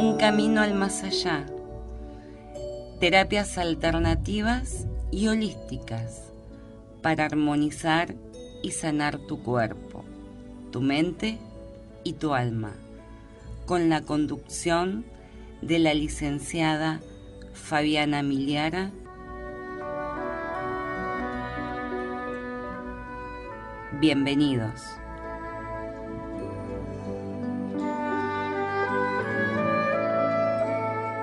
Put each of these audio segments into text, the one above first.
Un camino al más allá. Terapias alternativas y holísticas para armonizar y sanar tu cuerpo, tu mente y tu alma, con la conducción de la licenciada Fabiana Miliara. Bienvenidos.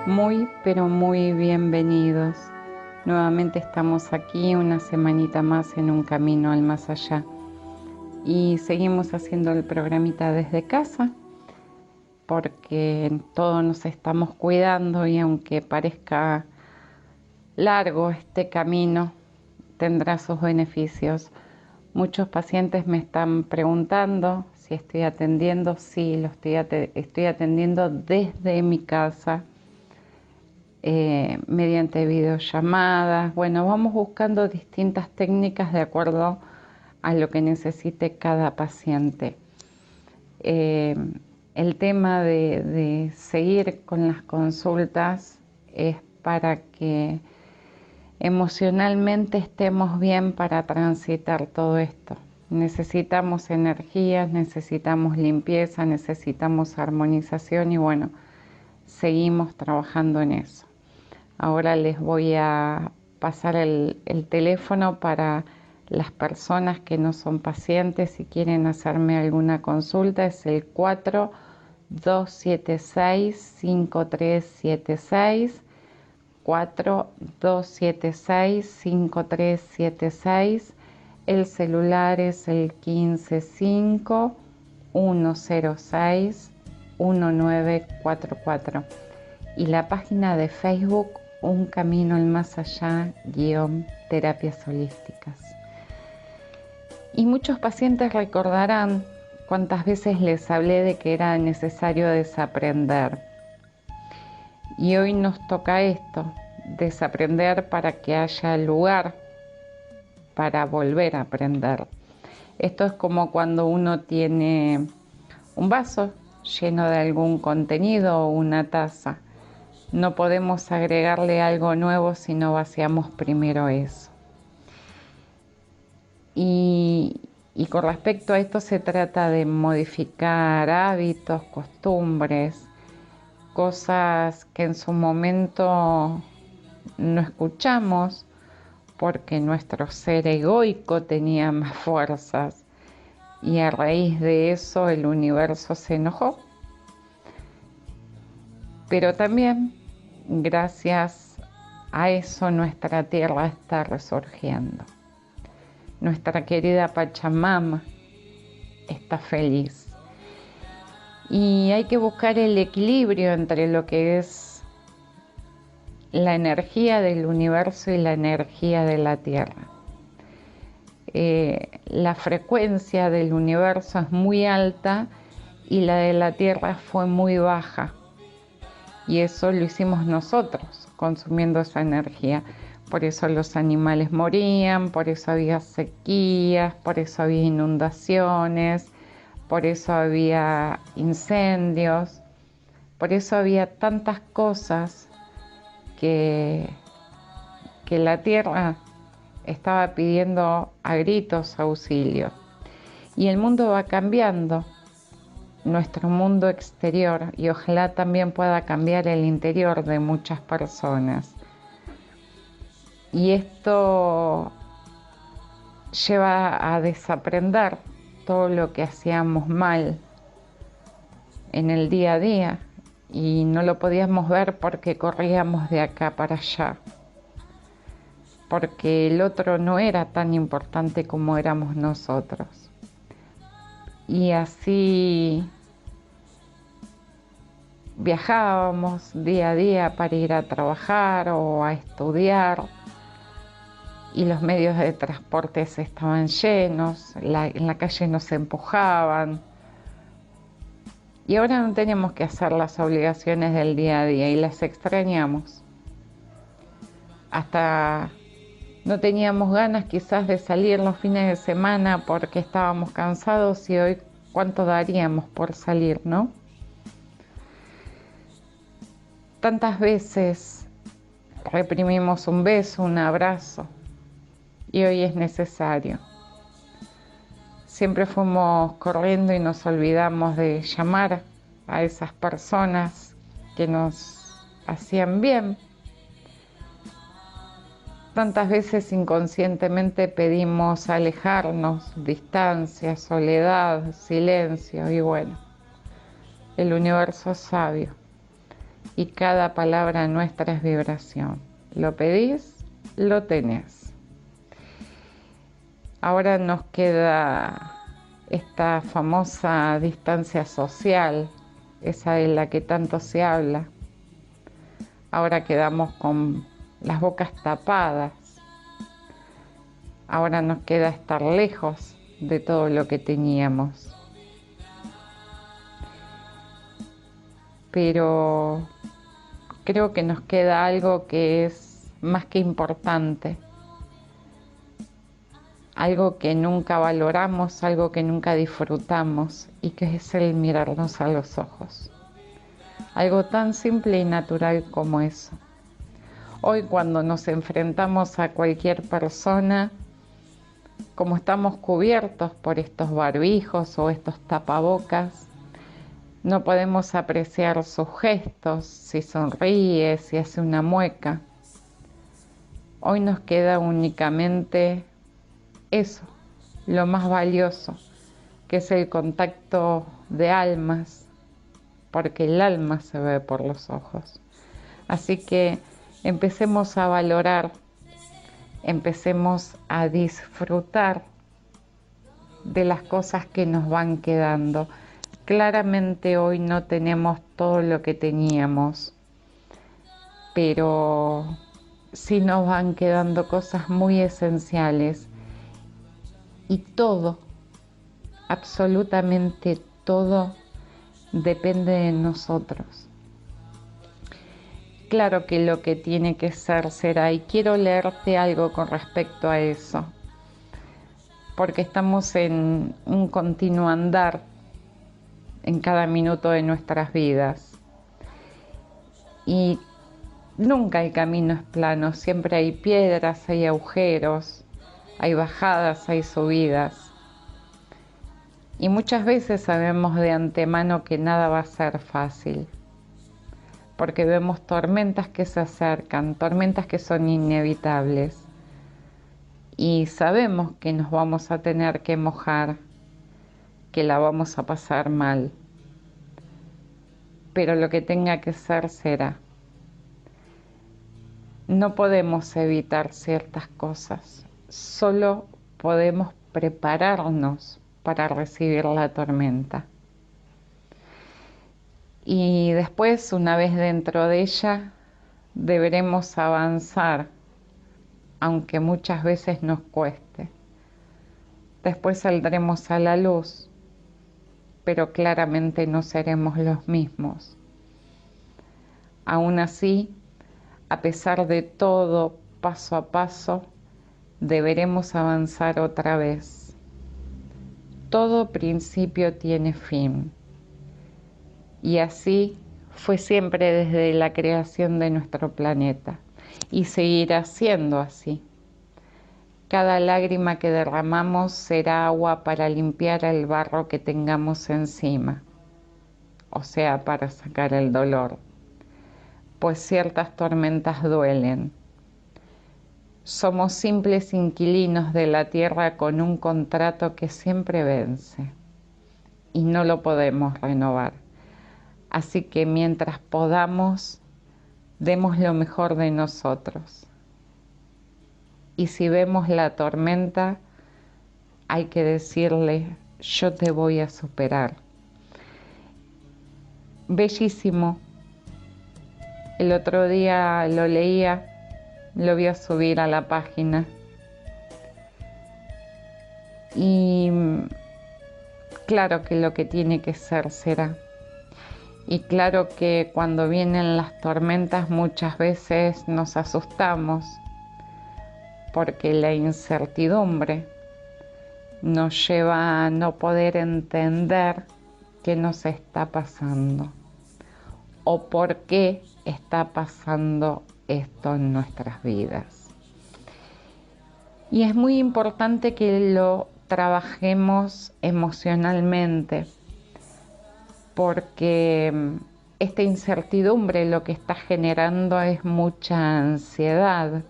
Muy, pero muy bienvenidos. Nuevamente estamos aquí una semanita más en un camino al más allá. Y seguimos haciendo el programita desde casa, porque todos nos estamos cuidando y aunque parezca largo este camino, tendrá sus beneficios. Muchos pacientes me están preguntando si estoy atendiendo. Sí, lo estoy atendiendo desde mi casa. Mediante videollamadas. Bueno, vamos buscando distintas técnicas de acuerdo a lo que necesite cada paciente. El tema de seguir con las consultas es para que emocionalmente estemos bien para transitar todo esto. Necesitamos energías, necesitamos limpieza, necesitamos armonización y bueno, seguimos trabajando en eso. Ahora les voy a pasar el teléfono para las personas que no son pacientes y quieren hacerme alguna consulta. Es el 4276-5376, 4276-5376. El celular es el 155-106-1944. Y la página de Facebook, Un Camino al Más Allá, _terapias holísticas. Y muchos pacientes recordarán cuántas veces les hablé de que era necesario desaprender. Y hoy nos toca esto, desaprender para que haya lugar para volver a aprender. Esto es como cuando uno tiene un vaso lleno de algún contenido o una taza. No podemos agregarle algo nuevo si no vaciamos primero eso. Y con respecto a esto se trata de modificar hábitos, costumbres, cosas que en su momento no escuchamos porque nuestro ser egoico tenía más fuerzas y a raíz de eso el universo se enojó. Pero también, gracias a eso, nuestra tierra está resurgiendo. Nuestra querida Pachamama está feliz. Y hay que buscar el equilibrio entre lo que es la energía del universo y la energía de la tierra. La frecuencia del universo es muy alta y la de la tierra fue muy baja. Y eso lo hicimos nosotros, consumiendo esa energía. Por eso los animales morían, por eso había sequías, por eso había inundaciones, por eso había incendios, por eso había tantas cosas que la tierra estaba pidiendo a gritos auxilio. Y el mundo va cambiando. Nuestro mundo exterior y ojalá también pueda cambiar el interior de muchas personas. Y esto lleva a desaprender todo lo que hacíamos mal en el día a día y no lo podíamos ver porque corríamos de acá para allá, porque el otro no era tan importante como éramos nosotros. Y así viajábamos día a día para ir a trabajar o a estudiar y los medios de transporte estaban llenos, en la calle nos empujaban y ahora no tenemos que hacer las obligaciones del día a día y las extrañamos. Hasta no teníamos ganas quizás de salir los fines de semana porque estábamos cansados y hoy cuánto daríamos por salir, ¿no? Tantas veces reprimimos un beso, un abrazo, y hoy es necesario. Siempre fuimos corriendo y nos olvidamos de llamar a esas personas que nos hacían bien. Tantas veces inconscientemente pedimos alejarnos, distancia, soledad, silencio, y bueno, el universo es sabio y cada palabra nuestra es vibración. Lo pedís, lo tenés. Ahora nos queda esta famosa distancia social, esa de la que tanto se habla. Ahora quedamos con las bocas tapadas. Ahora nos queda estar lejos de todo lo que teníamos. Pero creo que nos queda algo que es más que importante. Algo que nunca valoramos, algo que nunca disfrutamos y que es el mirarnos a los ojos. Algo tan simple y natural como eso. Hoy cuando nos enfrentamos a cualquier persona, como estamos cubiertos por estos barbijos o estos tapabocas, no podemos apreciar sus gestos, si sonríe, si hace una mueca. Hoy nos queda únicamente eso, lo más valioso, que es el contacto de almas, porque el alma se ve por los ojos. Así que empecemos a valorar, empecemos a disfrutar de las cosas que nos van quedando. Claramente hoy no tenemos todo lo que teníamos, pero sí nos van quedando cosas muy esenciales y todo, absolutamente todo, depende de nosotros. Claro que lo que tiene que ser será, y quiero leerte algo con respecto a eso, porque estamos en un continuo andar en cada minuto de nuestras vidas y nunca el camino es plano, siempre hay piedras, hay agujeros, hay bajadas, hay subidas y muchas veces sabemos de antemano que nada va a ser fácil, porque vemos tormentas que se acercan, tormentas que son inevitables y sabemos que nos vamos a tener que mojar, que la vamos a pasar mal, pero lo que tenga que ser será. No podemos evitar ciertas cosas, solo podemos prepararnos para recibir la tormenta. Y después, una vez dentro de ella, deberemos avanzar, aunque muchas veces nos cueste. Después saldremos a la luz, pero claramente no seremos los mismos. Aún así, a pesar de todo, paso a paso, deberemos avanzar otra vez. Todo principio tiene fin. Y así fue siempre desde la creación de nuestro planeta. Y seguirá siendo así. Cada lágrima que derramamos será agua para limpiar el barro que tengamos encima, o sea, para sacar el dolor, pues ciertas tormentas duelen. Somos simples inquilinos de la tierra con un contrato que siempre vence y no lo podemos renovar. Así que mientras podamos, demos lo mejor de nosotros. Y si vemos la tormenta, hay que decirle, yo te voy a superar. Bellísimo. El otro día lo leía, lo voy a subir a la página. Y claro que lo que tiene que ser será. Y claro que cuando vienen las tormentas muchas veces nos asustamos, porque la incertidumbre nos lleva a no poder entender qué nos está pasando o por qué está pasando esto en nuestras vidas. Y es muy importante que lo trabajemos emocionalmente, porque esta incertidumbre lo que está generando es mucha ansiedad.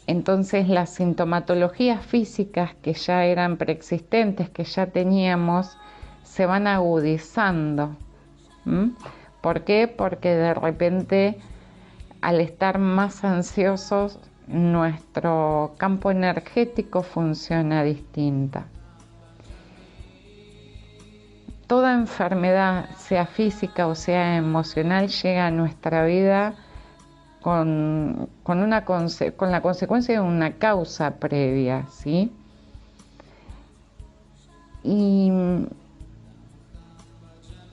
Entonces las sintomatologías físicas que ya eran preexistentes, que ya teníamos, se van agudizando. ¿Por qué? Porque de repente, al estar más ansiosos, nuestro campo energético funciona distinta. Toda enfermedad, sea física o sea emocional, llega a nuestra vida con la consecuencia de una causa previa, ¿sí? Y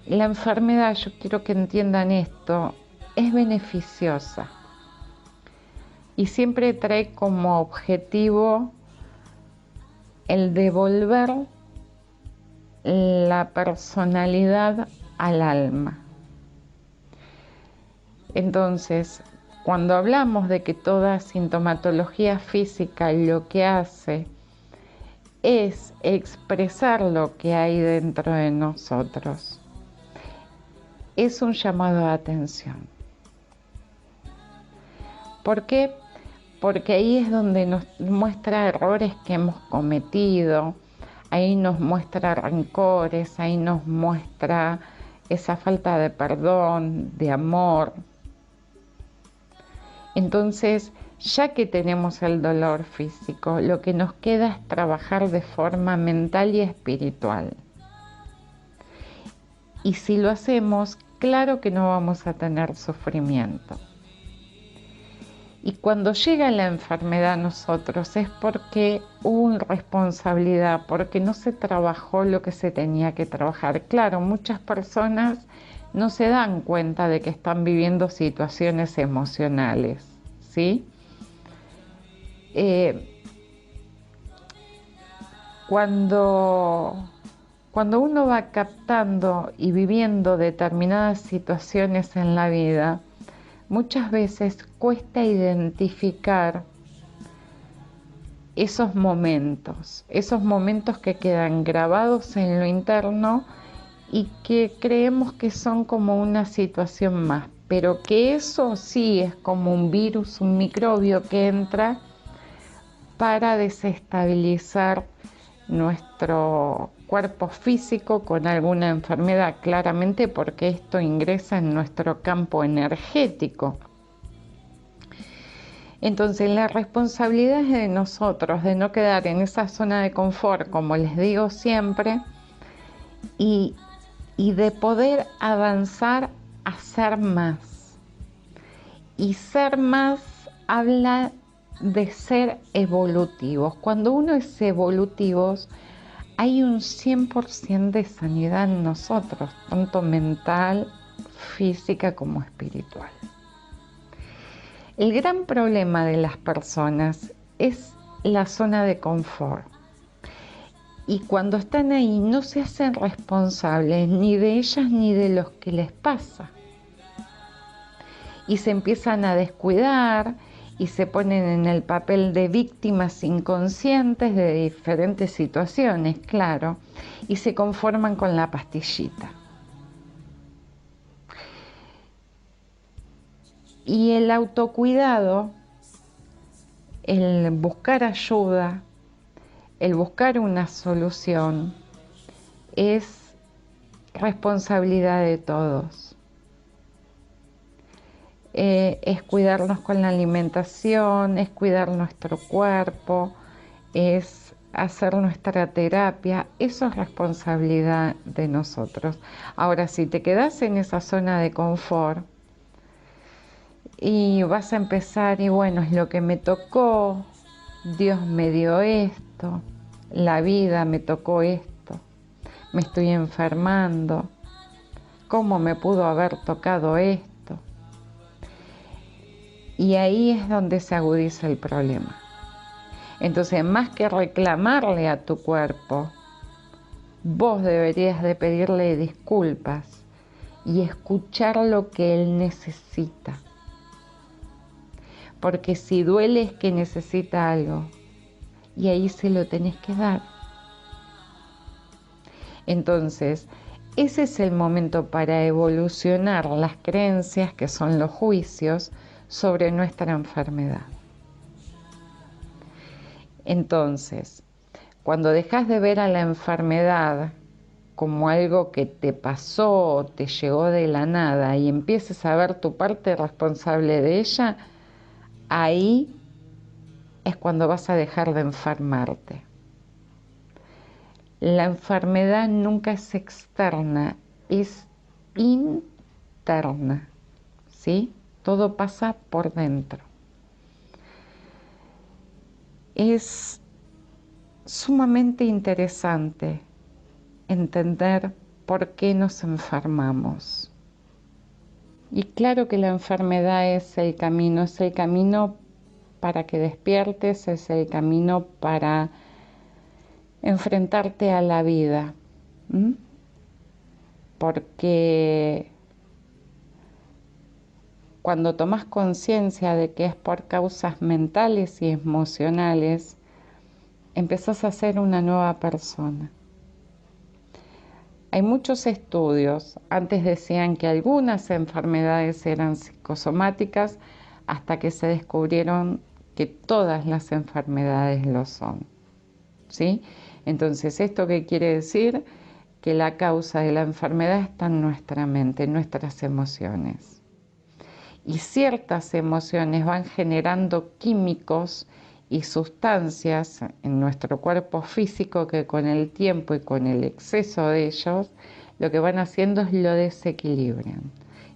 la enfermedad, yo quiero que entiendan esto, es beneficiosa y siempre trae como objetivo el devolver la personalidad al alma. Entonces, cuando hablamos de que toda sintomatología física lo que hace es expresar lo que hay dentro de nosotros, es un llamado de atención. ¿Por qué? Porque ahí es donde nos muestra errores que hemos cometido, ahí nos muestra rencores, ahí nos muestra esa falta de perdón, de amor. Entonces, ya que tenemos el dolor físico, lo que nos queda es trabajar de forma mental y espiritual. Y si lo hacemos, claro que no vamos a tener sufrimiento. Y cuando llega la enfermedad a nosotros es porque hubo irresponsabilidad, porque no se trabajó lo que se tenía que trabajar. Claro, muchas personas no se dan cuenta de que están viviendo situaciones emocionales, ¿sí? Cuando uno va captando y viviendo determinadas situaciones en la vida, muchas veces cuesta identificar esos momentos que quedan grabados en lo interno y que creemos que son como una situación más, pero que eso sí es como un virus, un microbio que entra para desestabilizar nuestro cuerpo físico con alguna enfermedad, claramente porque esto ingresa en nuestro campo energético. Entonces la responsabilidad es de nosotros, de no quedar en esa zona de confort, como les digo siempre, y de poder avanzar a ser más. Y ser más habla de ser evolutivos. Cuando uno es evolutivo, hay un 100% de sanidad en nosotros, tanto mental, física como espiritual. El gran problema de las personas es la zona de confort. Y cuando están ahí no se hacen responsables ni de ellas ni de los que les pasa. Y se empiezan a descuidar y se ponen en el papel de víctimas inconscientes de diferentes situaciones, claro, y se conforman con la pastillita. Y el autocuidado, el buscar ayuda, el buscar una solución, es responsabilidad de todos. Es cuidarnos con la alimentación, es cuidar nuestro cuerpo, es hacer nuestra terapia, eso es responsabilidad de nosotros. Ahora, si te quedas en esa zona de confort y vas a empezar, y bueno, es lo que me tocó, Dios me dio esto, la vida me tocó esto, me estoy enfermando, ¿cómo me pudo haber tocado esto? Y ahí es donde se agudiza el problema. Entonces, más que reclamarle a tu cuerpo, vos deberías de pedirle disculpas y escuchar lo que él necesita. Porque si duele es que necesita algo y ahí se lo tenés que dar. Entonces, ese es el momento para evolucionar las creencias, que son los juicios, sobre nuestra enfermedad. Entonces, cuando dejas de ver a la enfermedad como algo que te pasó, te llegó de la nada y empieces a ver tu parte responsable de ella, ahí es cuando vas a dejar de enfermarte. La enfermedad nunca es externa, es interna, ¿sí? Todo pasa por dentro. Es sumamente interesante entender por qué nos enfermamos. Y claro que la enfermedad es el camino para que despiertes, es el camino para enfrentarte a la vida. Porque cuando tomas conciencia de que es por causas mentales y emocionales, empezás a ser una nueva persona. Hay muchos estudios, antes decían que algunas enfermedades eran psicosomáticas, hasta que se descubrieron que todas las enfermedades lo son, ¿sí? Entonces, ¿esto qué quiere decir? Que la causa de la enfermedad está en nuestra mente, en nuestras emociones. Y ciertas emociones van generando químicos y sustancias en nuestro cuerpo físico que con el tiempo y con el exceso de ellos, lo que van haciendo es lo desequilibran.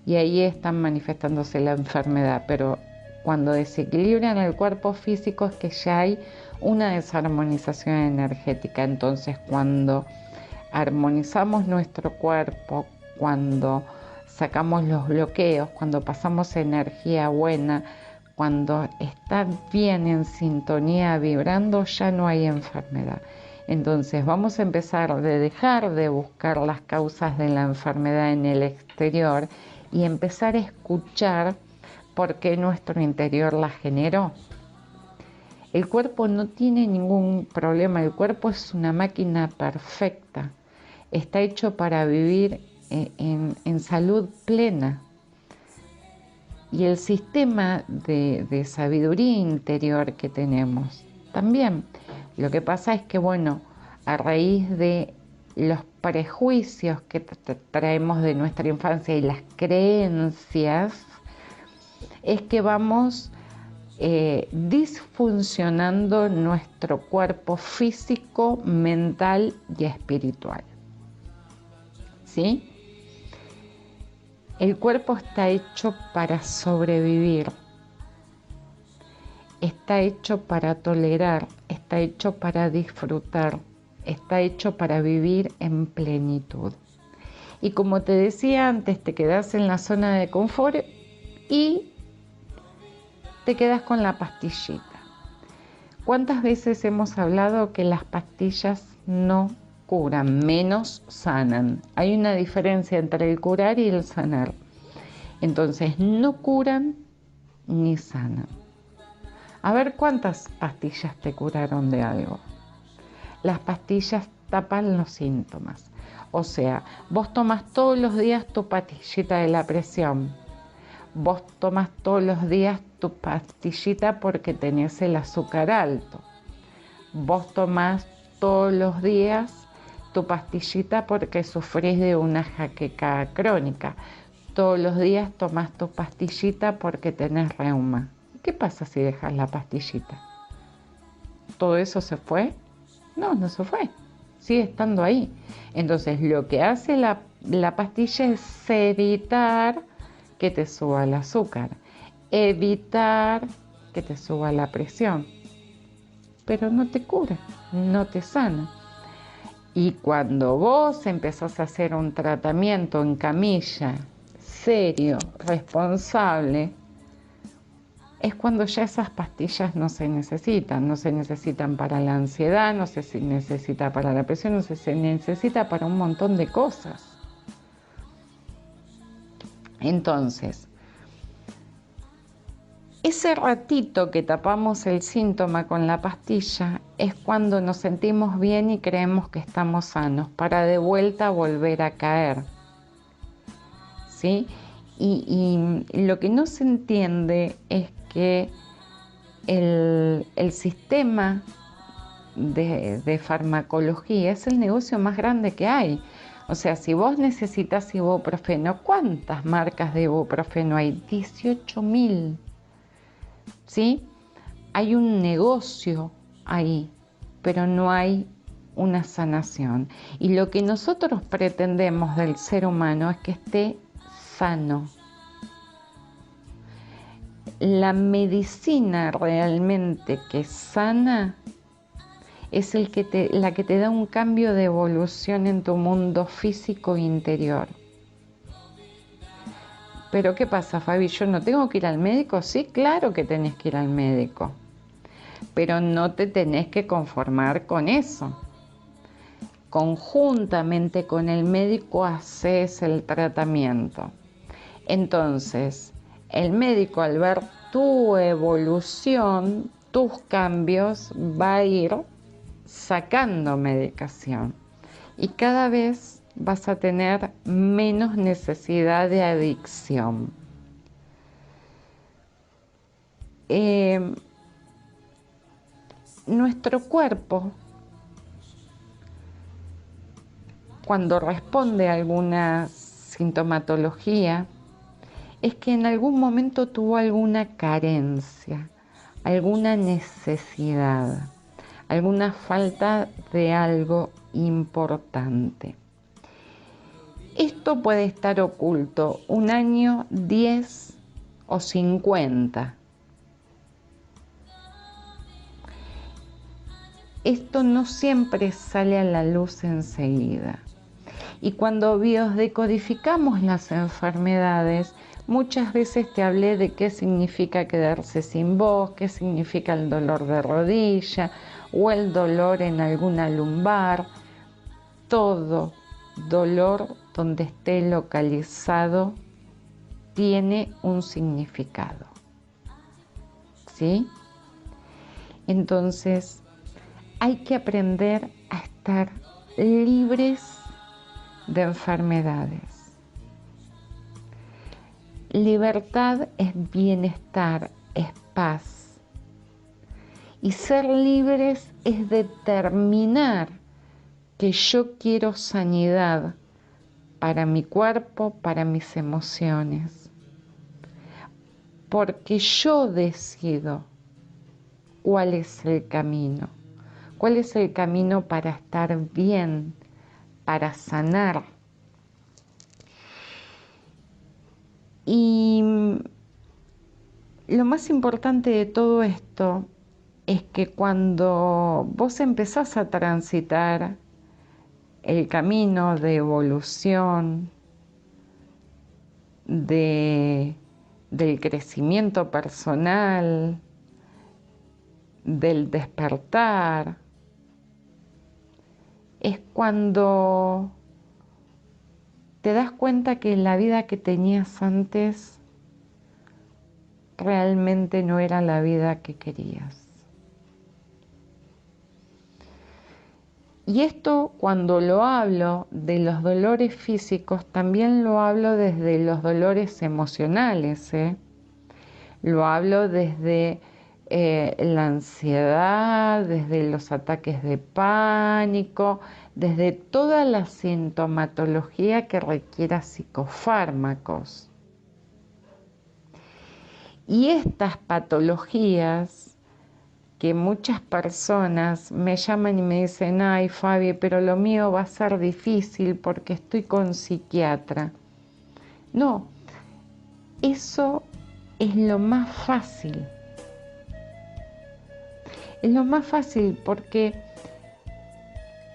Y ahí están manifestándose la enfermedad, pero cuando desequilibran el cuerpo físico es que ya hay una desarmonización energética. Entonces, cuando armonizamos nuestro cuerpo, cuando sacamos los bloqueos, cuando pasamos energía buena, cuando está bien en sintonía vibrando, ya no hay enfermedad. Entonces vamos a empezar de dejar de buscar las causas de la enfermedad en el exterior y empezar a escuchar por qué nuestro interior la generó. El cuerpo no tiene ningún problema, el cuerpo es una máquina perfecta, está hecho para vivir en salud plena. Y el sistema de sabiduría interior que tenemos también. Lo que pasa es que, bueno, a raíz de los prejuicios que traemos de nuestra infancia y las creencias, es que vamos disfuncionando nuestro cuerpo físico, mental y espiritual. ¿Sí? El cuerpo está hecho para sobrevivir, está hecho para tolerar, está hecho para disfrutar, está hecho para vivir en plenitud. Y como te decía antes, te quedas en la zona de confort y te quedas con la pastillita. ¿Cuántas veces hemos hablado que las pastillas no curan, menos sanan? Hay una diferencia entre el curar y el sanar. Entonces, no curan ni sanan. A ver cuántas pastillas te curaron de algo. Las pastillas tapan los síntomas. O sea, vos tomas todos los días tu pastillita de la presión. Vos tomas todos los días tu pastillita porque tenés el azúcar alto. Vos tomás todos los días tu pastillita porque sufrís de una jaqueca crónica. Todos los días tomás tu pastillita porque tenés reuma. ¿Qué pasa si dejas la pastillita? ¿Todo eso se fue? No, no se fue. Sigue estando ahí. Entonces, lo que hace la pastilla es evitar que te suba el azúcar, evitar que te suba la presión, pero no te cura, no te sana. Y cuando vos empezás a hacer un tratamiento en camilla, serio, responsable, es cuando ya esas pastillas no se necesitan para la ansiedad, no se necesita para la presión, no se necesita para un montón de cosas. Entonces, ese ratito que tapamos el síntoma con la pastilla es cuando nos sentimos bien y creemos que estamos sanos, para de vuelta volver a caer, ¿sí? Y lo que no se entiende es que el sistema de farmacología es el negocio más grande que hay. O sea, si vos necesitas ibuprofeno, ¿cuántas marcas de ibuprofeno hay? 18.000. ¿Sí? Hay un negocio ahí, pero no hay una sanación. Y lo que nosotros pretendemos del ser humano es que esté sano. La medicina realmente que sana es la que te da un cambio de evolución en tu mundo físico interior. Pero ¿qué pasa, Fabi? ¿Yo no tengo que ir al médico? Sí, claro que tenés que ir al médico, pero no te tenés que conformar con eso. Conjuntamente con el médico haces el tratamiento. Entonces, el médico, al ver tu evolución, tus cambios, va a ir sacando medicación y cada vez vas a tener menos necesidad de adicción. Nuestro cuerpo, cuando responde a alguna sintomatología, es que en algún momento tuvo alguna carencia, alguna necesidad, alguna falta de algo importante. Esto puede estar oculto 1 año, 10 o 50. Esto no siempre sale a la luz enseguida. Y cuando biodecodificamos las enfermedades, muchas veces te hablé de qué significa quedarse sin voz, qué significa el dolor de rodilla o el dolor en alguna lumbar. Todo dolor donde esté localizado tiene un significado, ¿sí? Entonces, hay que aprender a estar libres de enfermedades. Libertad es bienestar, es paz. Y ser libres es determinar que yo quiero sanidad para mi cuerpo, para mis emociones. Porque yo decido cuál es el camino. ¿Cuál es el camino para estar bien, para sanar? Y lo más importante de todo esto es que cuando vos empezás a transitar el camino de evolución, del crecimiento personal, del despertar, es cuando te das cuenta que la vida que tenías antes realmente no era la vida que querías. Y esto, cuando lo hablo de los dolores físicos, también lo hablo desde los dolores emocionales, ¿eh? Lo hablo desde la ansiedad, desde los ataques de pánico, desde toda la sintomatología que requiera psicofármacos. Y estas patologías que muchas personas me llaman y me dicen, ay Fabi, pero lo mío va a ser difícil porque estoy con psiquiatra. No, eso es lo más fácil. Es lo más fácil porque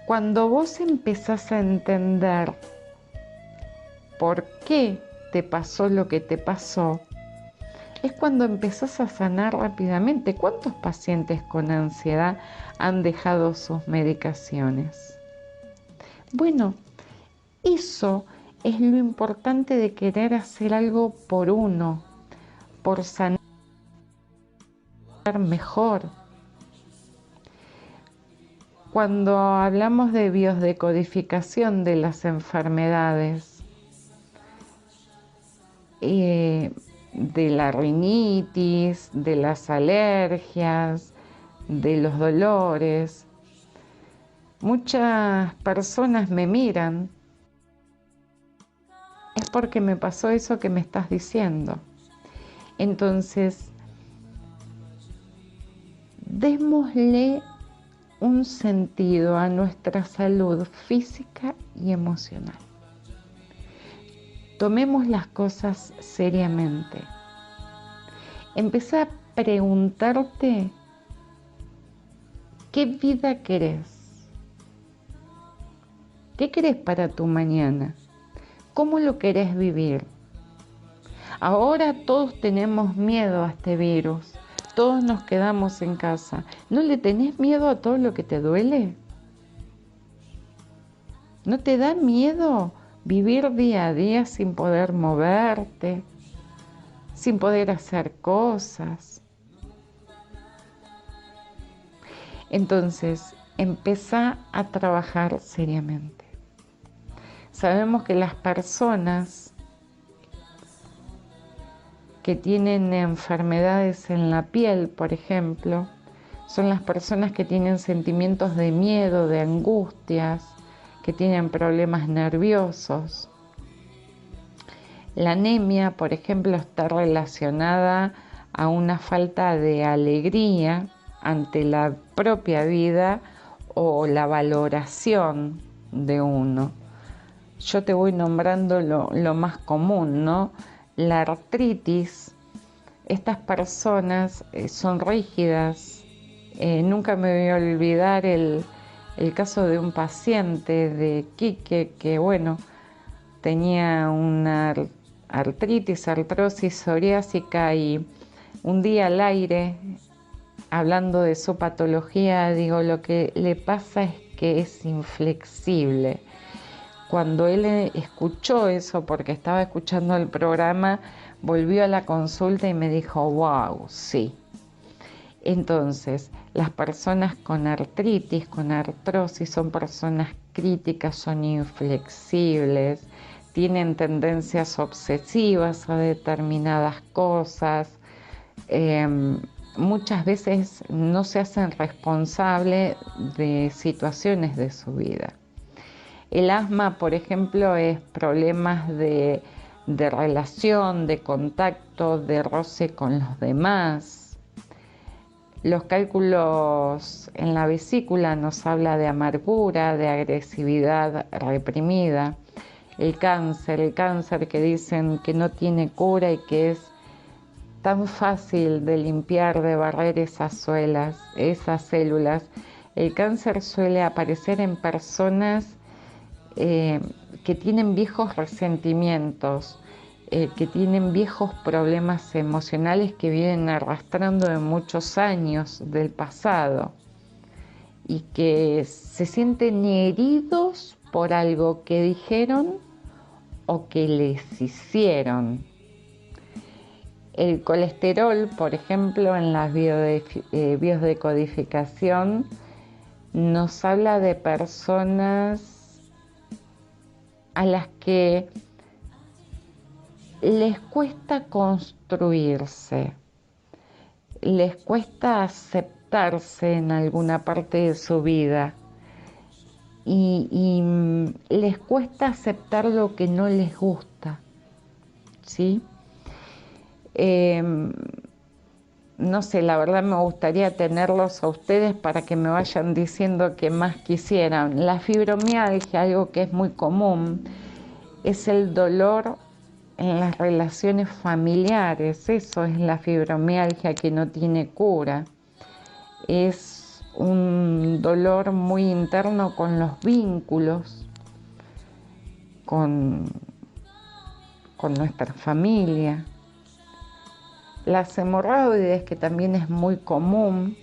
cuando vos empezás a entender por qué te pasó lo que te pasó, es cuando empezás a sanar rápidamente. ¿Cuántos pacientes con ansiedad han dejado sus medicaciones? Bueno, eso es lo importante de querer hacer algo por uno, por sanar mejor. Cuando hablamos de biodecodificación de las enfermedades, de la rinitis, de las alergias, de los dolores, muchas personas me miran, es porque me pasó eso que me estás diciendo. Entonces, démosle un sentido a nuestra salud física y emocional. Tomemos las cosas seriamente. Empezá a preguntarte qué vida querés. ¿Qué querés para tu mañana? ¿Cómo lo querés vivir? Ahora todos tenemos miedo a este virus. Todos nos quedamos en casa. ¿No le tenés miedo a todo lo que te duele? ¿No te da miedo vivir día a día sin poder moverte, sin poder hacer cosas? Entonces, empezá a trabajar seriamente. Sabemos que las personas que tienen enfermedades en la piel, por ejemplo, son las personas que tienen sentimientos de miedo, de angustias, que tienen problemas nerviosos. La anemia, por ejemplo, está relacionada a una falta de alegría ante la propia vida o la valoración de uno. Yo te voy nombrando lo más común, ¿no? La artritis, estas personas son rígidas. Nunca me voy a olvidar el caso de un paciente de Quique que, bueno, tenía una artrosis psoriásica y un día al aire, hablando de su patología, digo, lo que le pasa es que es inflexible. Cuando él escuchó eso, porque estaba escuchando el programa, volvió a la consulta y me dijo, wow, sí. Entonces, las personas con artritis, con artrosis, son personas críticas, son inflexibles, tienen tendencias obsesivas a determinadas cosas, muchas veces no se hacen responsables de situaciones de su vida. El asma, por ejemplo, es problemas de relación, de contacto, de roce con los demás. Los cálculos en la vesícula nos habla de amargura, de agresividad reprimida. El cáncer que dicen que no tiene cura y que es tan fácil de limpiar, de barrer esas células. El cáncer suele aparecer en personas que tienen viejos resentimientos, que tienen viejos problemas emocionales que vienen arrastrando de muchos años del pasado y que se sienten heridos por algo que dijeron o que les hicieron. El colesterol, por ejemplo, en la biodecodificación nos habla de personas a las que les cuesta construirse, les cuesta aceptarse en alguna parte de su vida y les cuesta aceptar lo que no les gusta, ¿sí? No sé, la verdad me gustaría tenerlos a ustedes para que me vayan diciendo qué más quisieran. La fibromialgia, algo que es muy común, es el dolor en las relaciones familiares. Eso es la fibromialgia que no tiene cura. Es un dolor muy interno con los vínculos, con nuestra familia. Las hemorroides, que también es muy común,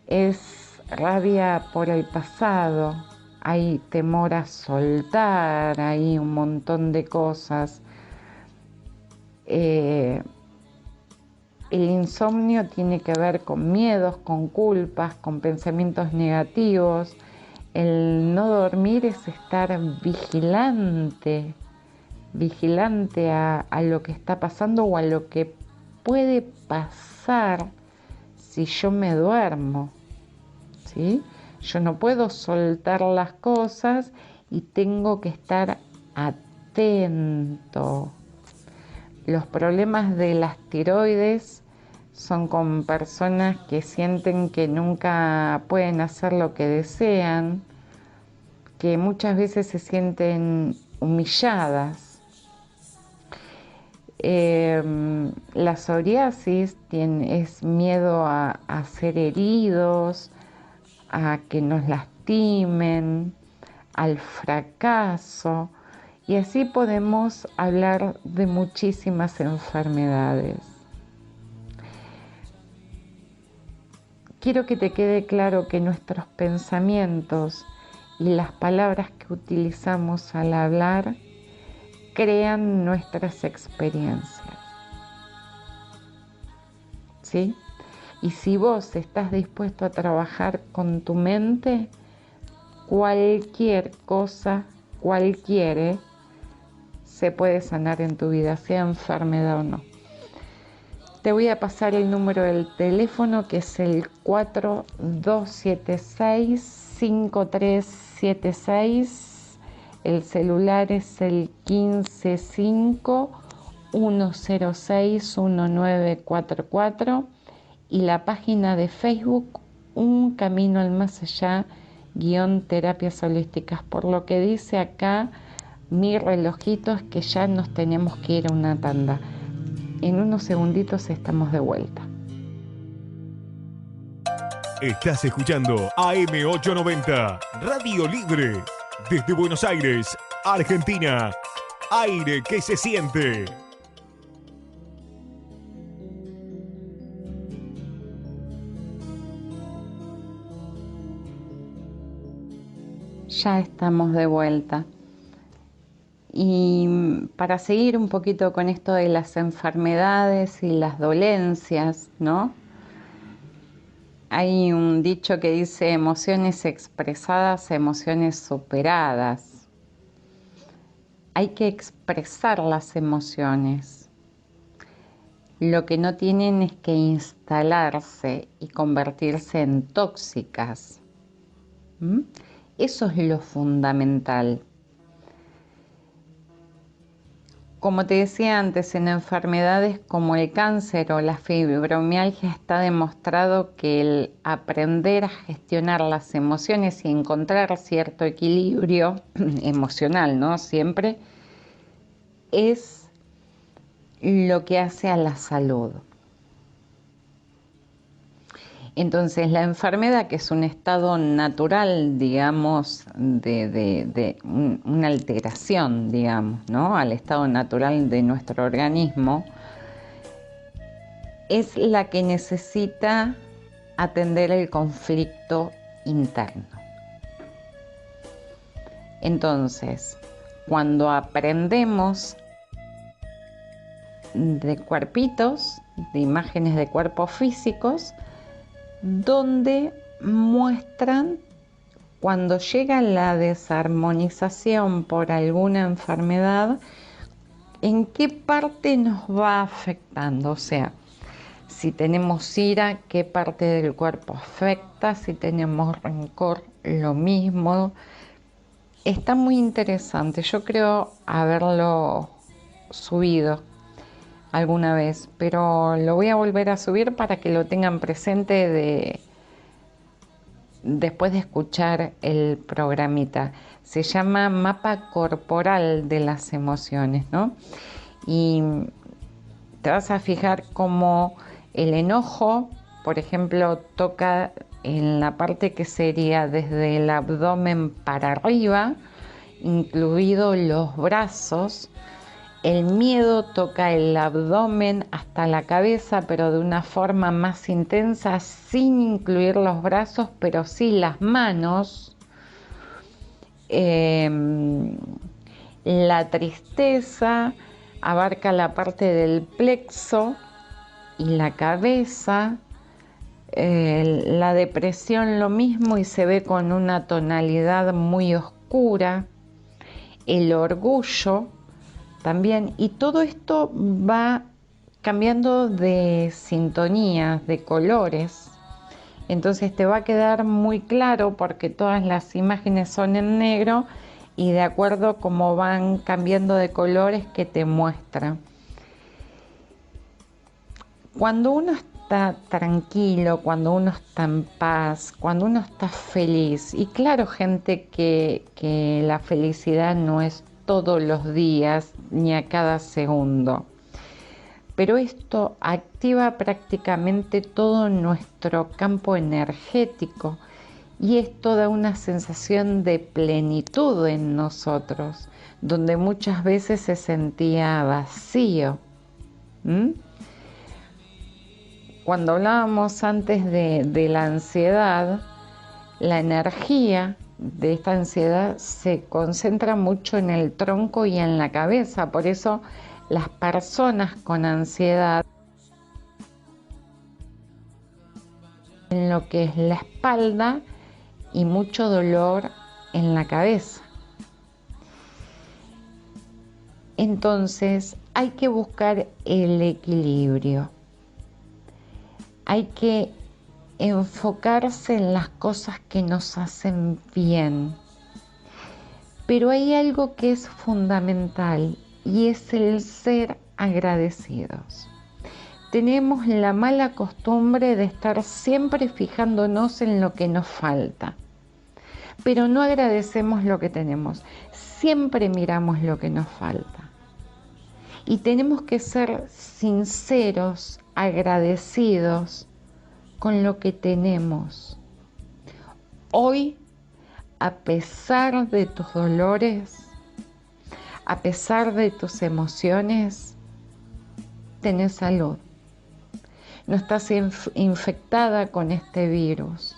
es rabia por el pasado, hay temor a soltar, hay un montón de cosas. El insomnio tiene que ver con miedos, con culpas, con pensamientos negativos. El no dormir es estar vigilante a lo que está pasando o a lo que puede pasar si yo me duermo, ¿sí? Yo no puedo soltar las cosas y tengo que estar atento. Los problemas de las tiroides son con personas que sienten que nunca pueden hacer lo que desean, que muchas veces se sienten humilladas. La psoriasis es miedo a ser heridos, a que nos lastimen, al fracaso, y así podemos hablar de muchísimas enfermedades. Quiero que te quede claro que nuestros pensamientos y las palabras que utilizamos al hablar crean nuestras experiencias, ¿sí? Y si vos estás dispuesto a trabajar con tu mente, cualquier cosa, se puede sanar en tu vida, sea enfermedad o no. Te voy a pasar el número del teléfono, que es el 4276-5376. El celular es el 155-106-1944 y la página de Facebook Un Camino al Más Allá _terapias holísticas. Por lo que dice acá mi relojito es que ya nos tenemos que ir a una tanda. En unos segunditos estamos de vuelta. Estás escuchando AM890, Radio Libre, desde Buenos Aires, Argentina. Aire que se siente. Ya estamos de vuelta. Y para seguir un poquito con esto de las enfermedades y las dolencias, ¿no? Hay un dicho que dice: emociones expresadas, emociones superadas. Hay que expresar las emociones. Lo que no tienen es que instalarse y convertirse en tóxicas. Eso es lo fundamental. Como te decía antes, en enfermedades como el cáncer o la fibromialgia está demostrado que el aprender a gestionar las emociones y encontrar cierto equilibrio emocional, ¿no? Siempre es lo que hace a la salud. Entonces, la enfermedad, que es un estado natural, digamos, de una alteración, digamos, ¿no?, al estado natural de nuestro organismo, es la que necesita atender el conflicto interno. Entonces, cuando aprendemos de cuerpitos, de imágenes de cuerpos físicos, donde muestran cuando llega la desarmonización por alguna enfermedad, en qué parte nos va afectando. O sea, si tenemos ira, qué parte del cuerpo afecta, si tenemos rencor, lo mismo. Está muy interesante. Yo creo haberlo subido alguna vez, pero lo voy a volver a subir para que lo tengan presente después de escuchar el programita. Se llama Mapa Corporal de las Emociones, ¿no? Y te vas a fijar cómo el enojo, por ejemplo, toca en la parte que sería desde el abdomen para arriba, incluidos los brazos. El miedo toca el abdomen hasta la cabeza, pero de una forma más intensa, sin incluir los brazos, pero sí las manos. La tristeza abarca la parte del plexo y la cabeza. La depresión lo mismo y se ve con una tonalidad muy oscura. El orgullo también, y todo esto va cambiando de sintonías, de colores. Entonces te va a quedar muy claro porque todas las imágenes son en negro y de acuerdo a cómo van cambiando de colores que te muestra. Cuando uno está tranquilo, cuando uno está en paz, cuando uno está feliz, y claro, gente que la felicidad no es todos los días ni a cada segundo, pero esto activa prácticamente todo nuestro campo energético y esto da una sensación de plenitud en nosotros, donde muchas veces se sentía vacío. Cuando hablábamos antes de la ansiedad, la energía de esta ansiedad se concentra mucho en el tronco y en la cabeza, por eso las personas con ansiedad en lo que es la espalda y mucho dolor en la cabeza. Entonces hay que buscar el equilibrio. Hay que enfocarse en las cosas que nos hacen bien. Pero hay algo que es fundamental y es el ser agradecidos. Tenemos la mala costumbre de estar siempre fijándonos en lo que nos falta, pero no agradecemos lo que tenemos. Siempre miramos lo que nos falta. Y tenemos que ser sinceros, agradecidos con lo que tenemos. Hoy, a pesar de tus dolores, a pesar de tus emociones, tenés salud. No estás infectada con este virus.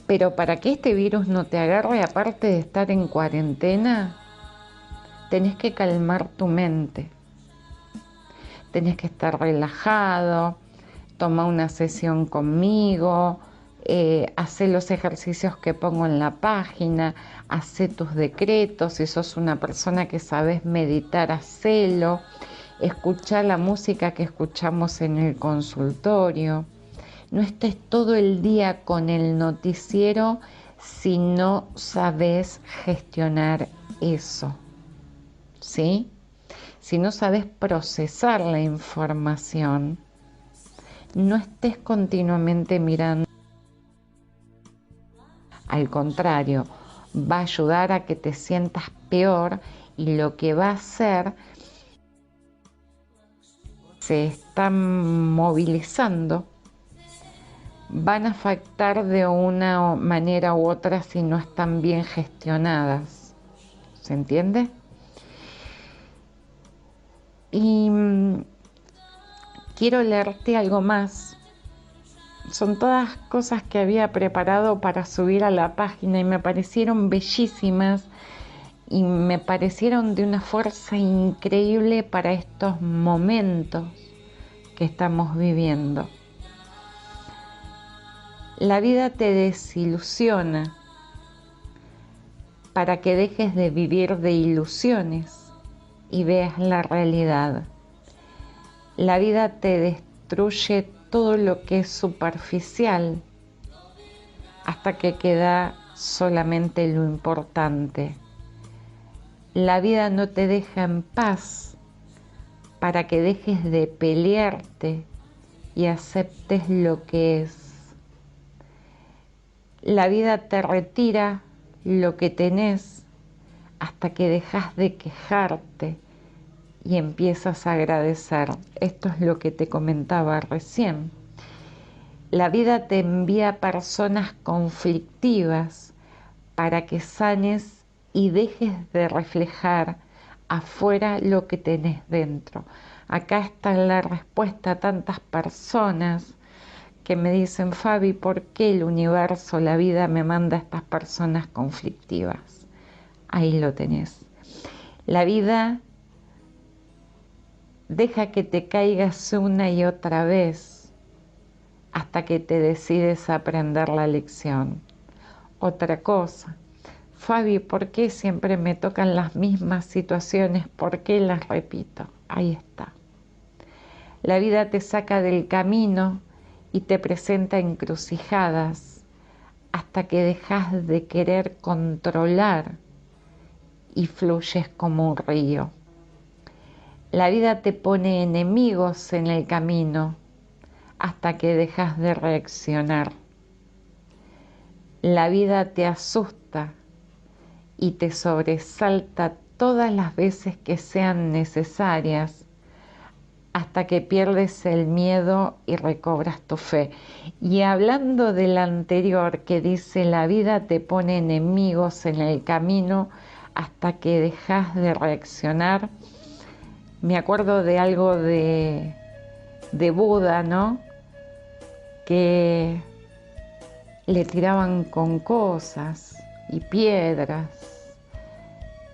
Pero para que este virus no te agarre, aparte de estar en cuarentena, tenés que calmar tu mente. Tenés que estar relajado, toma una sesión conmigo, hace los ejercicios que pongo en la página, hace tus decretos, si sos una persona que sabes meditar, hacelo, escucha la música que escuchamos en el consultorio. No estés todo el día con el noticiero si no sabes gestionar eso, ¿sí? Si no sabes procesar la información, no estés continuamente mirando. Al contrario, va a ayudar a que te sientas peor y lo que va a hacer, se están movilizando, van a afectar de una manera u otra si no están bien gestionadas. ¿Se entiende? Y quiero leerte algo más. Son todas cosas que había preparado para subir a la página y me parecieron bellísimas y me parecieron de una fuerza increíble para estos momentos que estamos viviendo. La vida te desilusiona para que dejes de vivir de ilusiones y veas la realidad. La vida te destruye todo lo que es superficial hasta que queda solamente lo importante. La vida no te deja en paz para que dejes de pelearte y aceptes lo que es. La vida te retira lo que tenés hasta que dejas de quejarte y empiezas a agradecer. Esto es lo que te comentaba recién. La vida te envía personas conflictivas para que sanes y dejes de reflejar afuera lo que tenés dentro. Acá está la respuesta a tantas personas que me dicen, Fabi, ¿por qué el universo, la vida me manda a estas personas conflictivas? Ahí lo tenés. La vida deja que te caigas una y otra vez hasta que te decides aprender la lección. Otra cosa, Fabi, ¿por qué siempre me tocan las mismas situaciones? ¿Por qué las repito? Ahí está. La vida te saca del camino y te presenta encrucijadas hasta que dejas de querer controlar y fluyes como un río. La vida te pone enemigos en el camino hasta que dejas de reaccionar. La vida te asusta y te sobresalta todas las veces que sean necesarias hasta que pierdes el miedo y recobras tu fe. Y hablando del anterior que dice, la vida te pone enemigos en el camino hasta que dejas de reaccionar, me acuerdo de algo de Buda, ¿no? Que le tiraban con cosas y piedras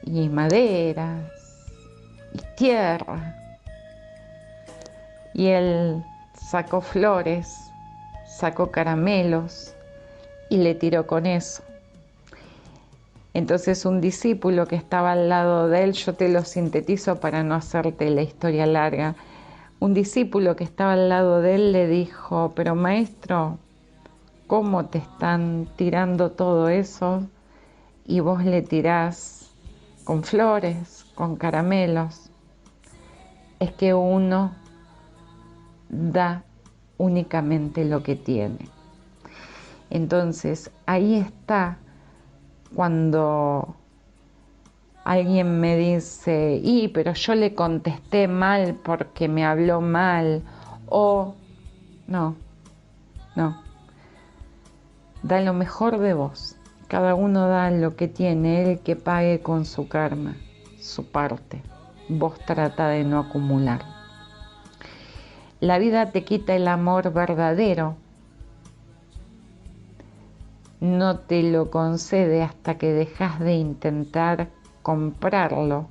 y maderas y tierra. Y él sacó flores, sacó caramelos y le tiró con eso. Entonces un discípulo que estaba al lado de él, yo te lo sintetizo para no hacerte la historia larga, un discípulo que estaba al lado de él le dijo, pero maestro, ¿cómo te están tirando todo eso? Y vos le tirás con flores, con caramelos. Es que uno da únicamente lo que tiene. Entonces, ahí está cuando alguien me dice, pero yo le contesté mal porque me habló mal, o no, da lo mejor de vos. Cada uno da lo que tiene, el que pague con su karma, su parte. Vos trata de no acumular. La vida te quita el amor verdadero, no te lo concede hasta que dejas de intentar comprarlo.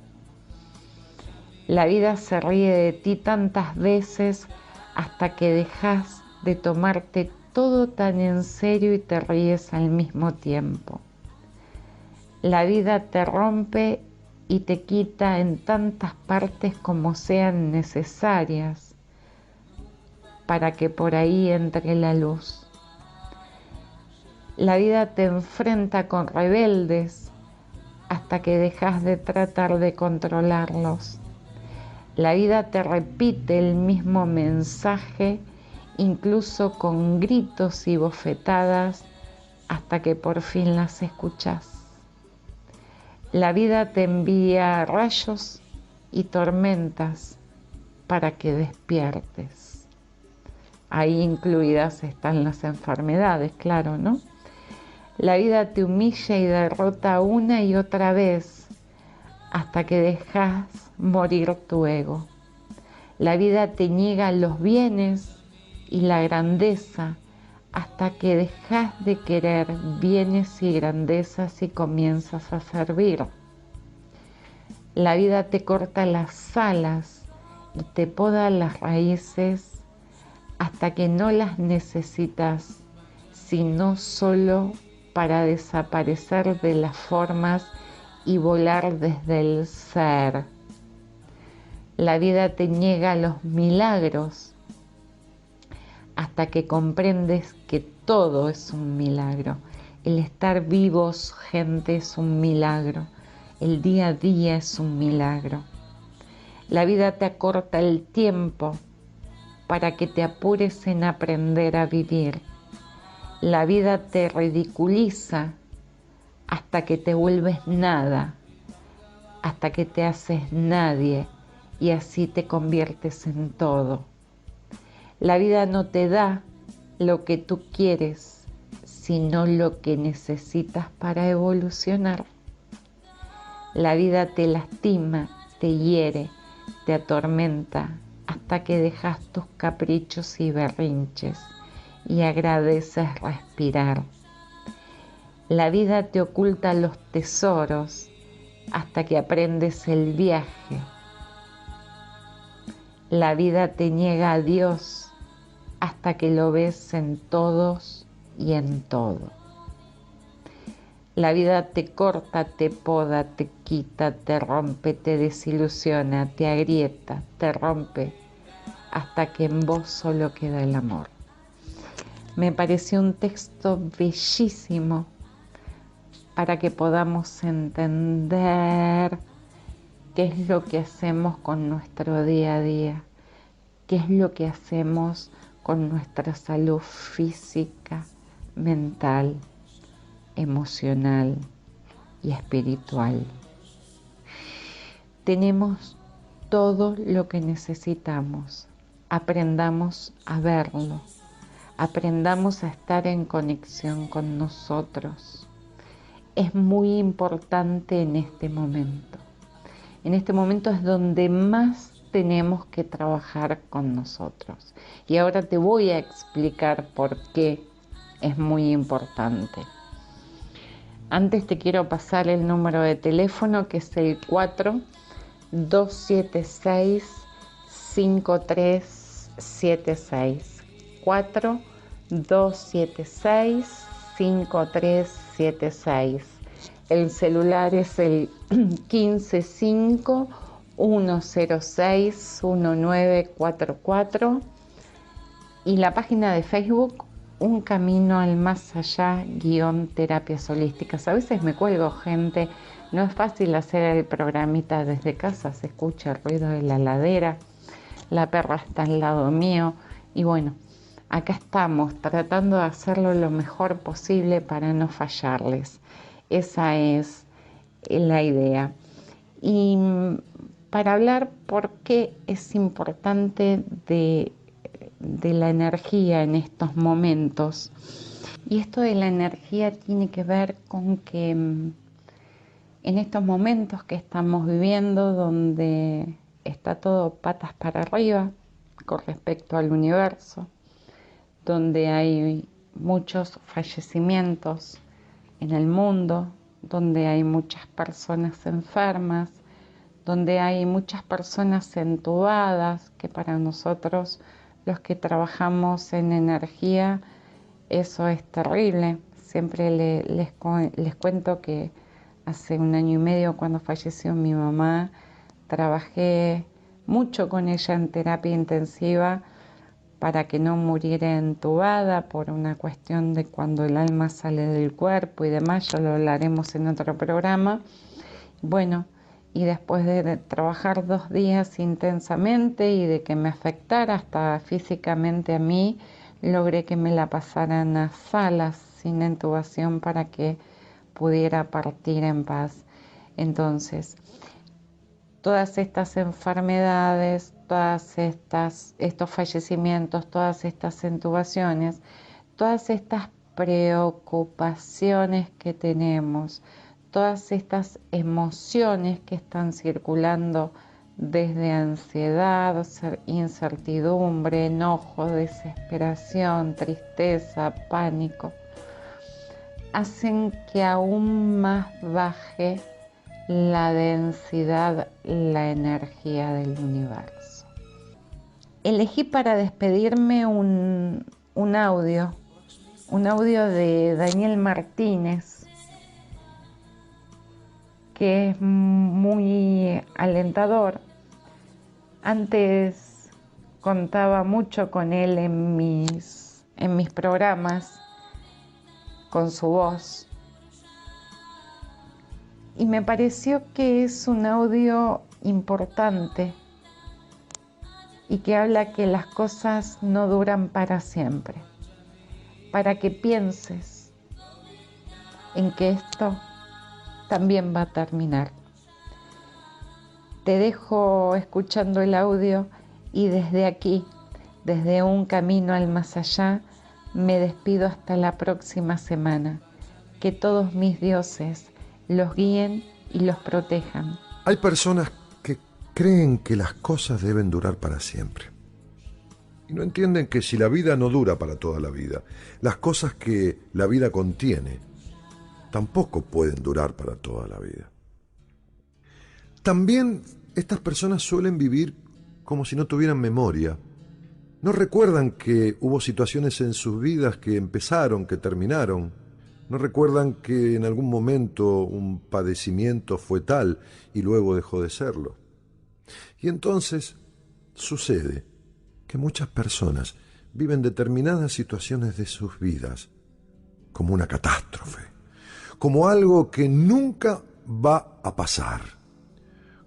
La vida se ríe de ti tantas veces hasta que dejas de tomarte todo tan en serio y te ríes al mismo tiempo. La vida te rompe y te quita en tantas partes como sean necesarias para que por ahí entre la luz. La vida te enfrenta con rebeldes hasta que dejas de tratar de controlarlos. La vida te repite el mismo mensaje, incluso con gritos y bofetadas, hasta que por fin las escuchas. La vida te envía rayos y tormentas para que despiertes. Ahí incluidas están las enfermedades, claro, ¿no? La vida te humilla y derrota una y otra vez hasta que dejas morir tu ego. La vida te niega los bienes y la grandeza hasta que dejas de querer bienes y grandezas y comienzas a servir. La vida te corta las alas y te poda las raíces hasta que no las necesitas, sino solo para desaparecer de las formas y volar desde el ser. La vida te niega los milagros hasta que comprendes que todo es un milagro. El estar vivos, gente, es un milagro. El día a día es un milagro. La vida te acorta el tiempo para que te apures en aprender a vivir. La vida te ridiculiza hasta que te vuelves nada, hasta que te haces nadie y así te conviertes en todo. La vida no te da lo que tú quieres, sino lo que necesitas para evolucionar. La vida te lastima, te hiere, te atormenta hasta que dejas tus caprichos y berrinches y agradeces respirar. La vida te oculta los tesoros hasta que aprendes el viaje. La vida te niega a Dios hasta que lo ves en todos y en todo. La vida te corta, te poda, te quita, te rompe, te desilusiona, te agrieta, te rompe, hasta que en vos solo queda el amor. Me pareció un texto bellísimo para que podamos entender qué es lo que hacemos con nuestro día a día, qué es lo que hacemos con nuestra salud física, mental, emocional y espiritual. Tenemos todo lo que necesitamos. Aprendamos a verlo, aprendamos a estar en conexión con nosotros. Es muy importante en este momento. En este momento es donde más tenemos que trabajar con nosotros. Y ahora te voy a explicar por qué es muy importante. Antes te quiero pasar el número de teléfono, que es el 4-276-5376. 4-276-5376. El celular es el 155-106-1944 y la página de Facebook Un Camino al Más Allá _terapias holísticas. A veces me cuelgo, gente, no es fácil hacer el programita desde casa, se escucha el ruido de la ladera, la perra está al lado mío y bueno, acá estamos tratando de hacerlo lo mejor posible para no fallarles. Esa es la idea. Y para hablar por qué es importante de la energía en estos momentos. Y esto de la energía tiene que ver con que en estos momentos que estamos viviendo, donde está todo patas para arriba con respecto al universo, donde hay muchos fallecimientos en el mundo, donde hay muchas personas enfermas, donde hay muchas personas entubadas, que para nosotros los que trabajamos en energía, eso es terrible. Siempre les cuento que hace 1 año y medio, cuando falleció mi mamá, trabajé mucho con ella en terapia intensiva para que no muriera entubada por una cuestión de cuando el alma sale del cuerpo y demás. Ya lo hablaremos en otro programa. Bueno, y después de trabajar 2 días intensamente y de que me afectara hasta físicamente a mí, logré que me la pasaran a salas sin intubación para que pudiera partir en paz. Entonces, todas estas enfermedades, estos fallecimientos, todas estas intubaciones, todas estas preocupaciones que tenemos, todas estas emociones que están circulando desde ansiedad, incertidumbre, enojo, desesperación, tristeza, pánico, hacen que aún más baje la densidad, la energía del universo. Elegí para despedirme un audio de Daniel Martínez, que es muy alentador. Antes contaba mucho con él en mis programas, con su voz. Y me pareció que es un audio importante y que habla que las cosas no duran para siempre, para que pienses en que esto también va a terminar. Te dejo escuchando el audio y desde aquí, desde Un Camino al Más Allá, me despido hasta la próxima semana. Que todos mis dioses los guíen y los protejan. Hay personas que creen que las cosas deben durar para siempre. Y no entienden que si la vida no dura para toda la vida, las cosas que la vida contiene tampoco pueden durar para toda la vida. También estas personas suelen vivir como si no tuvieran memoria. No recuerdan que hubo situaciones en sus vidas que empezaron, que terminaron. No recuerdan que en algún momento un padecimiento fue tal y luego dejó de serlo. Y entonces sucede que muchas personas viven determinadas situaciones de sus vidas como una catástrofe, como algo que nunca va a pasar,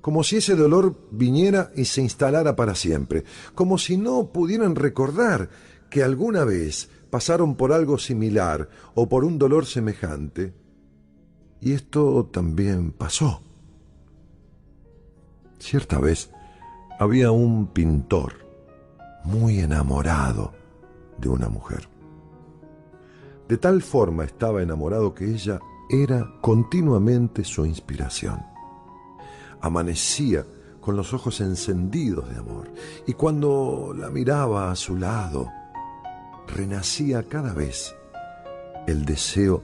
como si ese dolor viniera y se instalara para siempre, como si no pudieran recordar que alguna vez pasaron por algo similar o por un dolor semejante, y esto también pasó. Cierta vez había un pintor muy enamorado de una mujer. De tal forma estaba enamorado que ella era continuamente su inspiración. Amanecía con los ojos encendidos de amor, y cuando la miraba a su lado, renacía cada vez el deseo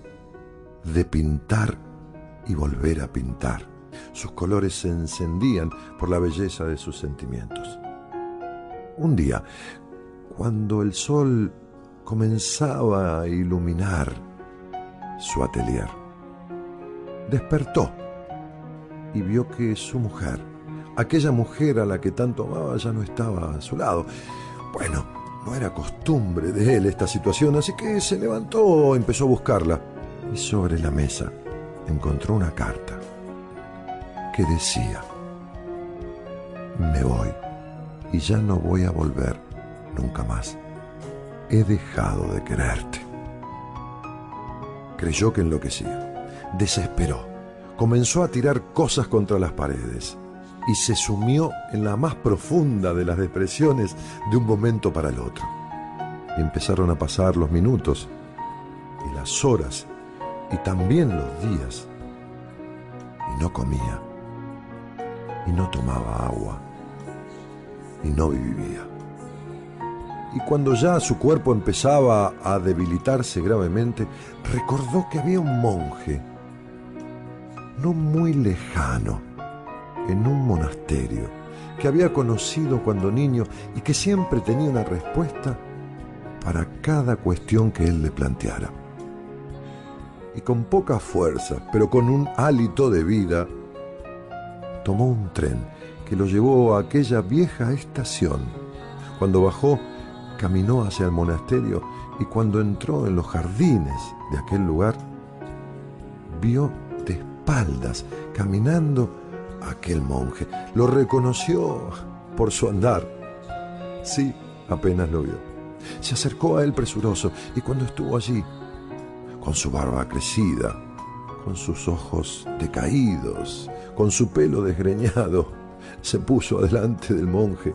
de pintar y volver a pintar. Sus colores se encendían por la belleza de sus sentimientos. Un día, cuando el sol comenzaba a iluminar su atelier, despertó y vio que su mujer, aquella mujer a la que tanto amaba, ya no estaba a su lado. Bueno, no era costumbre de él esta situación, así que se levantó, empezó a buscarla, y sobre la mesa encontró una carta que decía: me voy y ya no voy a volver nunca más. He dejado de quererte. Creyó que enloquecía. Desesperó. Comenzó a tirar cosas contra las paredes y se sumió en la más profunda de las depresiones de un momento para el otro. Y empezaron a pasar los minutos y las horas y también los días. Y no comía, y no tomaba agua, y no vivía. Y cuando ya su cuerpo empezaba a debilitarse gravemente, recordó que había un monje, no muy lejano, en un monasterio, que había conocido cuando niño y que siempre tenía una respuesta para cada cuestión que él le planteara. Y con poca fuerza, pero con un hálito de vida, tomó un tren que lo llevó a aquella vieja estación. Cuando bajó, caminó hacia el monasterio y cuando entró en los jardines de aquel lugar, vio de espaldas caminando a aquel monje. Lo reconoció por su andar. Sí, apenas lo vio. Se acercó a él presuroso y cuando estuvo allí, con su barba crecida, con sus ojos decaídos, con su pelo desgreñado, se puso delante del monje,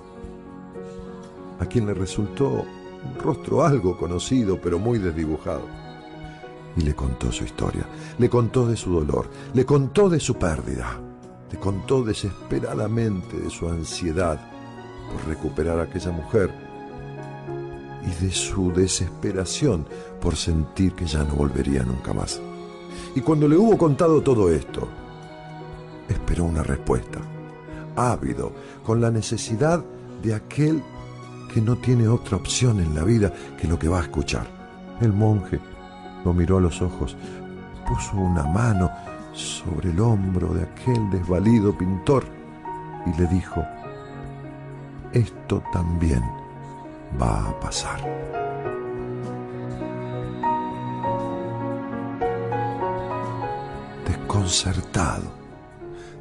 a quien le resultó un rostro algo conocido, pero muy desdibujado. Y le contó su historia, le contó de su dolor, le contó de su pérdida, le contó desesperadamente de su ansiedad por recuperar a aquella mujer y de su desesperación por sentir que ya no volvería nunca más. Y cuando le hubo contado todo esto, esperó una respuesta, ávido, con la necesidad de aquel que no tiene otra opción en la vida que lo que va a escuchar. El monje lo miró a los ojos, puso una mano sobre el hombro de aquel desvalido pintor y le dijo: esto también va a pasar.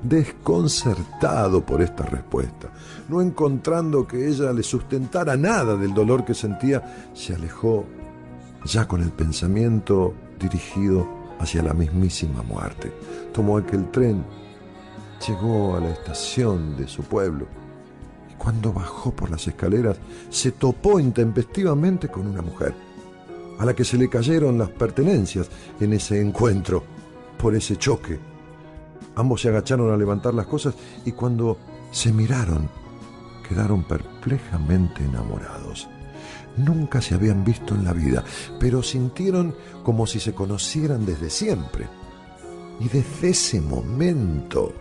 Desconcertado por esta respuesta, no encontrando que ella le sustentara nada del dolor que sentía, se alejó ya con el pensamiento dirigido hacia la mismísima muerte. Tomó aquel tren, llegó a la estación de su pueblo y cuando bajó por las escaleras se topó intempestivamente con una mujer, a la que se le cayeron las pertenencias en ese encuentro, por ese choque. Ambos se agacharon a levantar las cosas y cuando se miraron, quedaron perplejamente enamorados. Nunca se habían visto en la vida, pero sintieron como si se conocieran desde siempre. Y desde ese momento,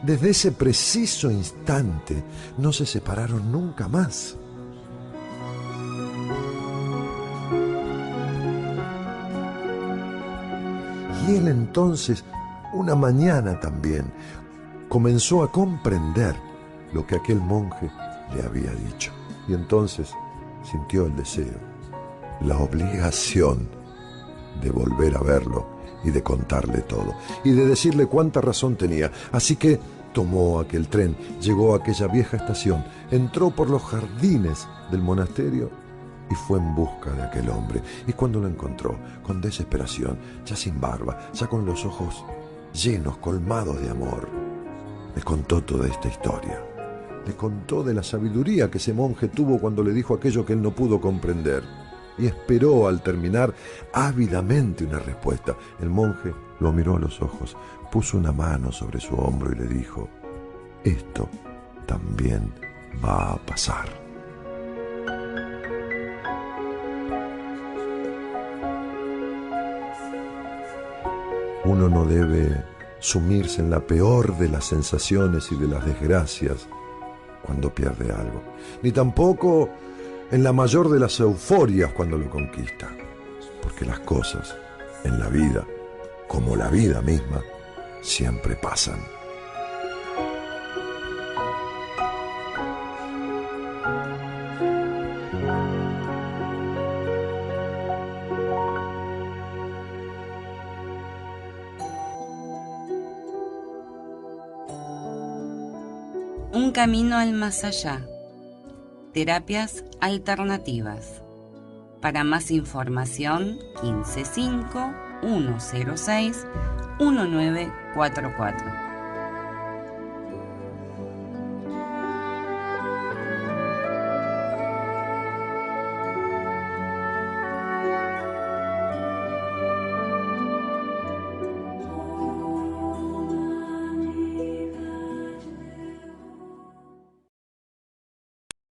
desde ese preciso instante, no se separaron nunca más. Y él entonces, una mañana también, comenzó a comprender lo que aquel monje le había dicho. Y entonces sintió el deseo, la obligación de volver a verlo y de contarle todo, y de decirle cuánta razón tenía. Así que tomó aquel tren, llegó a aquella vieja estación, entró por los jardines del monasterio y fue en busca de aquel hombre. Y cuando lo encontró, con desesperación, ya sin barba, ya con los ojos llenos, colmados de amor, le contó toda esta historia. Le contó de la sabiduría que ese monje tuvo cuando le dijo aquello que él no pudo comprender. Y esperó al terminar ávidamente una respuesta. El monje lo miró a los ojos, puso una mano sobre su hombro y le dijo: esto también va a pasar. Uno no debe sumirse en la peor de las sensaciones y de las desgracias cuando pierde algo, ni tampoco en la mayor de las euforias cuando lo conquista, porque las cosas en la vida, como la vida misma, siempre pasan. Un camino al más allá. Terapias alternativas. Para más información, 155 106 1944.